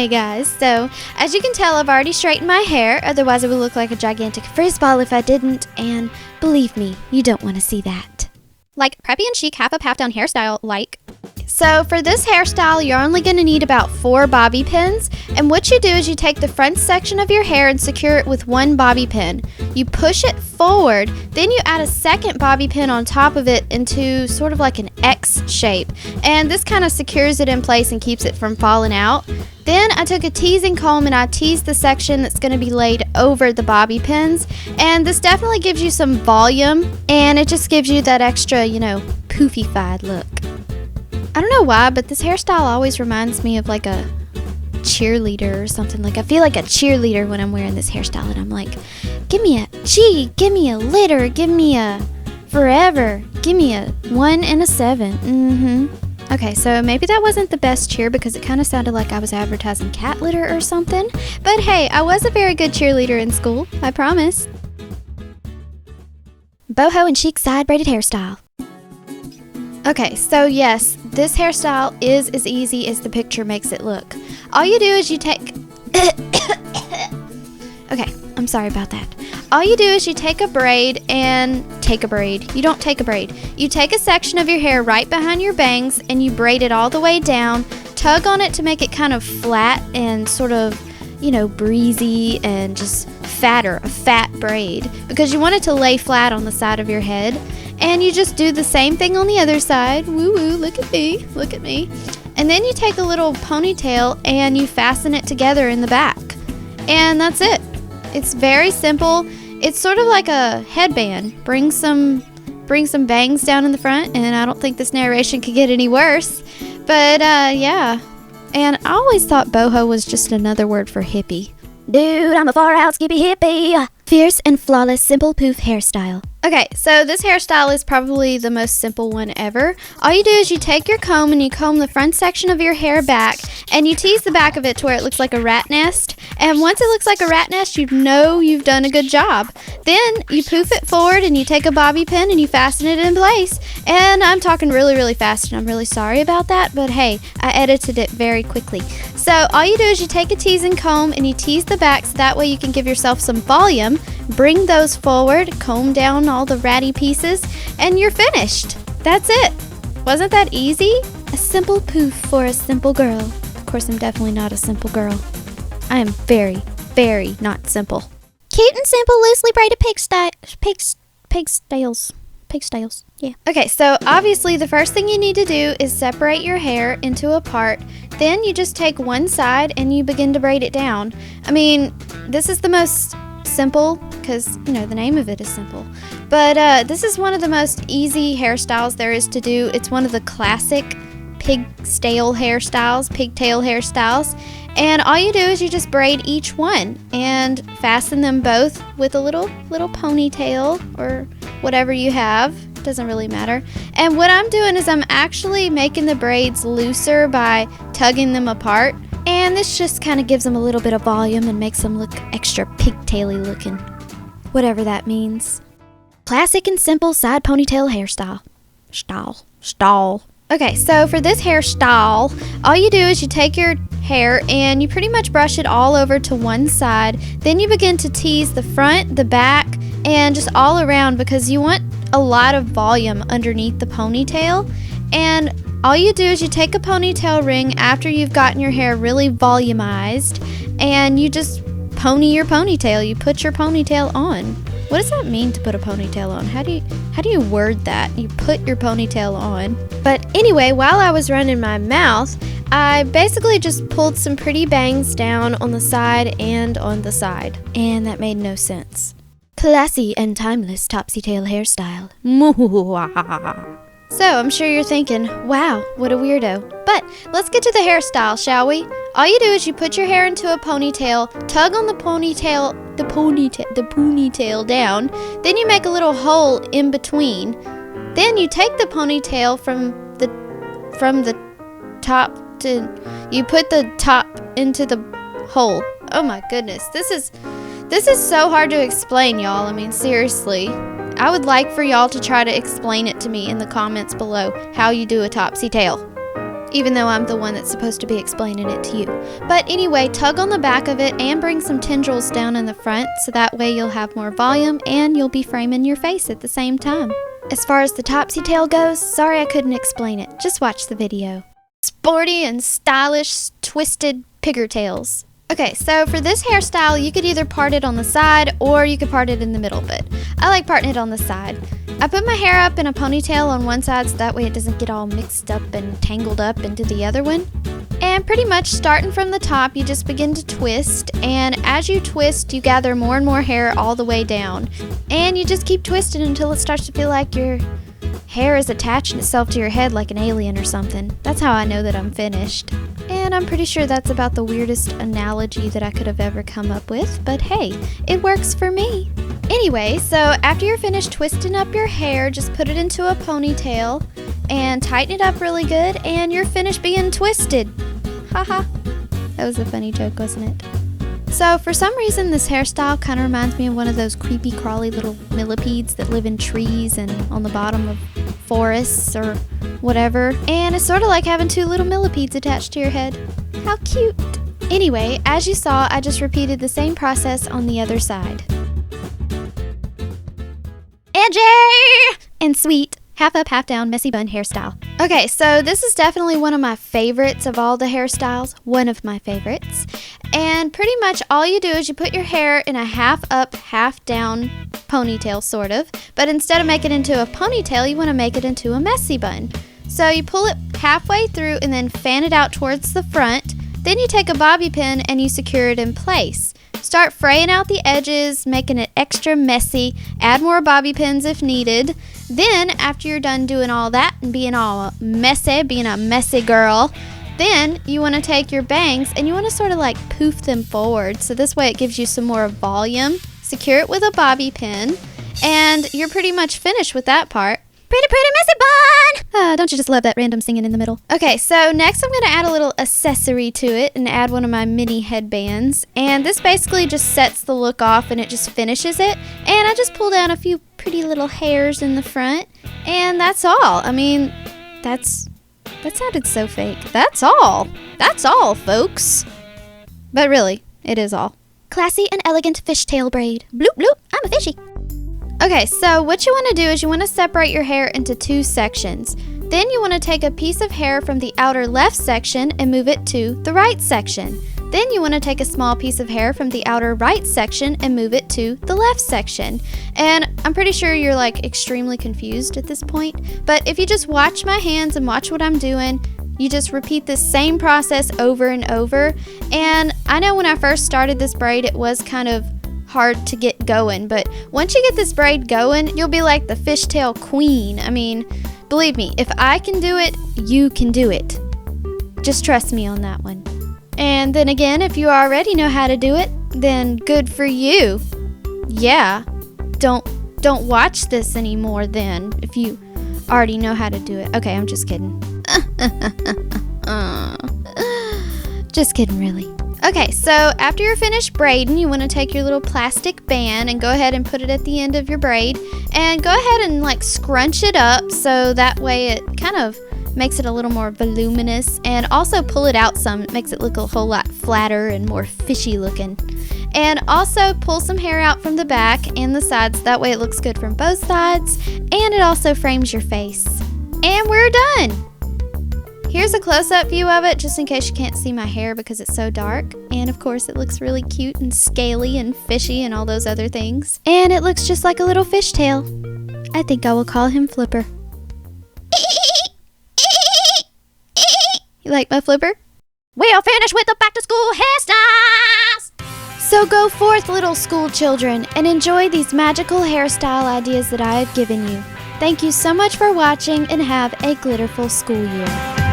Hey guys, so as you can tell, I've already straightened my hair, otherwise it would look like a gigantic frisball if I didn't, and believe me, you don't want to see that. Like preppy and chic half up, half down hairstyle, like. So for this hairstyle, you're only going to need about 4 bobby pins, and what you do is you take the front section of your hair and secure it with 1 bobby pin. You push it forward, then you add a second bobby pin on top of it into sort of like an X shape, and this kind of secures it in place and keeps it from falling out. Then I took a teasing comb and I teased the section that's going to be laid over the bobby pins, and this definitely gives you some volume, and it just gives you that extra, poofified look. I don't know why, but this hairstyle always reminds me of like a cheerleader or something. Like I feel like a cheerleader when I'm wearing this hairstyle, and I'm like, give me a G, give me a litter, give me a forever, give me a 1 and a 7. Okay, so maybe that wasn't the best cheer because it kind of sounded like I was advertising cat litter or something. But hey, I was a very good cheerleader in school, I promise. Boho and Chic side braided hairstyle. Okay, so yes, this hairstyle is as easy as the picture makes it look. All you do is you take... Okay, I'm sorry about that. All you do is you take a braid and... You don't take a braid. You take a section of your hair right behind your bangs and you braid it all the way down, tug on it to make it kind of flat and sort of, breezy and just fatter, a fat braid, because you want it to lay flat on the side of your head. And you just do the same thing on the other side. Woo woo, look at me. And then you take a little ponytail and you fasten it together in the back. And that's it. It's very simple. It's sort of like a headband. Bring some bangs down in the front, and I don't think this narration could get any worse. But yeah. And I always thought boho was just another word for hippie. Dude, I'm a far-out skippy hippie. Fierce and flawless simple poof hairstyle. Okay, so this hairstyle is probably the most simple one ever. All you do is you take your comb and you comb the front section of your hair back, and you tease the back of it to where it looks like a rat nest. And once it looks like a rat nest, you know you've done a good job. Then you poof it forward and you take a bobby pin and you fasten it in place. And I'm talking really, really fast, and I'm really sorry about that, but hey, I edited it very quickly. So all you do is you take a teasing comb and you tease the back so that way you can give yourself some volume. Bring those forward, comb down all the ratty pieces, and you're finished. That's it. Wasn't that easy? A simple poof for a simple girl. Of course, I'm definitely not a simple girl. I am very, very not simple. Cute and simple, loosely braided pigtails. Yeah. Okay, so obviously the first thing you need to do is separate your hair into a part. Then you just take one side and you begin to braid it down. I mean, this is the most simple because, the name of it is simple. But this is one of the most easy hairstyles there is to do. It's one of the classic pigtail hairstyles. And all you do is you just braid each one and fasten them both with a little ponytail or whatever you have. Doesn't really matter. And what I'm doing is I'm actually making the braids looser by tugging them apart. And this just kind of gives them a little bit of volume and makes them look extra pigtaily looking. Whatever that means. Classic and simple side ponytail hairstyle. Style. Okay, so for this hairstyle, all you do is you take your hair and you pretty much brush it all over to one side. Then you begin to tease the front, the back, and just all around because you want a lot of volume underneath the ponytail. And all you do is you take a ponytail ring after you've gotten your hair really volumized, and you just pony your ponytail. You put your ponytail on. What does that mean to put a ponytail on? How do you word that? You put your ponytail on. But anyway, while I was running my mouth, I basically just pulled some pretty bangs down on the side and on the side. And that made no sense. Classy and timeless Topsy Tail hairstyle. So I'm sure you're thinking, wow, what a weirdo. But let's get to the hairstyle, shall we? All you do is you put your hair into a ponytail, tug on the ponytail down, then you make a little hole in between. Then you take the ponytail from the top to, you put the top into the hole. Oh my goodness, this is so hard to explain, y'all. I mean, seriously. I would like for y'all to try to explain it to me in the comments below how you do a Topsy Tail. even though I'm the one that's supposed to be explaining it to you. But anyway, tug on the back of it and bring some tendrils down in the front, so that way you'll have more volume and you'll be framing your face at the same time. As far as the Topsy Tail goes, sorry I couldn't explain it. Just watch the video. Sporty and stylish twisted pigtails. Okay, so for this hairstyle, you could either part it on the side or you could part it in the middle, but I like parting it on the side. I put my hair up in a ponytail on one side so that way it doesn't get all mixed up and tangled up into the other one. And pretty much starting from the top, you just begin to twist, and as you twist, you gather more and more hair all the way down. And you just keep twisting until it starts to feel like your hair is attaching itself to your head like an alien or something. That's how I know that I'm finished. And I'm pretty sure that's about the weirdest analogy that I could have ever come up with, but hey, it works for me. Anyway, so after you're finished twisting up your hair, just put it into a ponytail and tighten it up really good, and you're finished being twisted. Haha. That was a funny joke, wasn't it? So for some reason, this hairstyle kind of reminds me of one of those creepy crawly little millipedes that live in trees and on the bottom of forests or whatever. And it's sort of like having two little millipedes attached to your head. How cute. Anyway, as you saw, I just repeated the same process on the other side. Edgy and sweet. Half up, half down, messy bun hairstyle. Okay, so this is definitely one of my favorites of all the hairstyles. One of my favorites. And pretty much all you do is you put your hair in a half up, half down ponytail, sort of. But instead of making it into a ponytail, you want to make it into a messy bun. So you pull it halfway through and then fan it out towards the front. Then you take a bobby pin and you secure it in place. Start fraying out the edges, making it extra messy. Add more bobby pins if needed. Then, after you're done doing all that and being all messy, being a messy girl, then you want to take your bangs and you want to sort of like poof them forward. So this way it gives you some more volume. Secure it with a bobby pin, and you're pretty much finished with that part. Pretty messy bun! Don't you just love that random singing in the middle? Okay, so next I'm going to add a little accessory to it and add one of my mini headbands. And this basically just sets the look off and it just finishes it. And I just pull down a few pretty little hairs in the front. And that's all. I mean, that sounded so fake. That's all. That's all, folks. But really, it is all. Classy and elegant fishtail braid. Bloop, bloop. I'm a fishy. Okay, so what you want to do is you want to separate your hair into two sections. Then you want to take a piece of hair from the outer left section and move it to the right section. Then you want to take a small piece of hair from the outer right section and move it to the left section. And I'm pretty sure you're like extremely confused at this point, but if you just watch my hands and watch what I'm doing, you just repeat this same process over and over. And I know when I first started this braid, it was kind of hard to get going, but once you get this braid going, you'll be like the fishtail queen. I mean, believe me, if I can do it, you can do it. Just trust me on that one. And then again, if you already know how to do it, then good for you. Yeah, don't watch this anymore then if you already know how to do it. Okay, I'm just kidding. Just kidding, really. Okay, so after you're finished braiding, you want to take your little plastic band and go ahead and put it at the end of your braid. And go ahead and like scrunch it up so that way it kind of makes it a little more voluminous. And also pull it out some. It makes it look a whole lot flatter and more fishy looking. And also pull some hair out from the back and the sides. That way it looks good from both sides. And it also frames your face. And we're done! Here's a close-up view of it, just in case you can't see my hair because it's so dark. And of course, it looks really cute and scaly and fishy and all those other things. And it looks just like a little fishtail. I think I will call him Flipper. You like my Flipper? We'll finish with the back-to-school hairstyles! So go forth, little school children, and enjoy these magical hairstyle ideas that I have given you. Thank you so much for watching, and have a glitterful school year.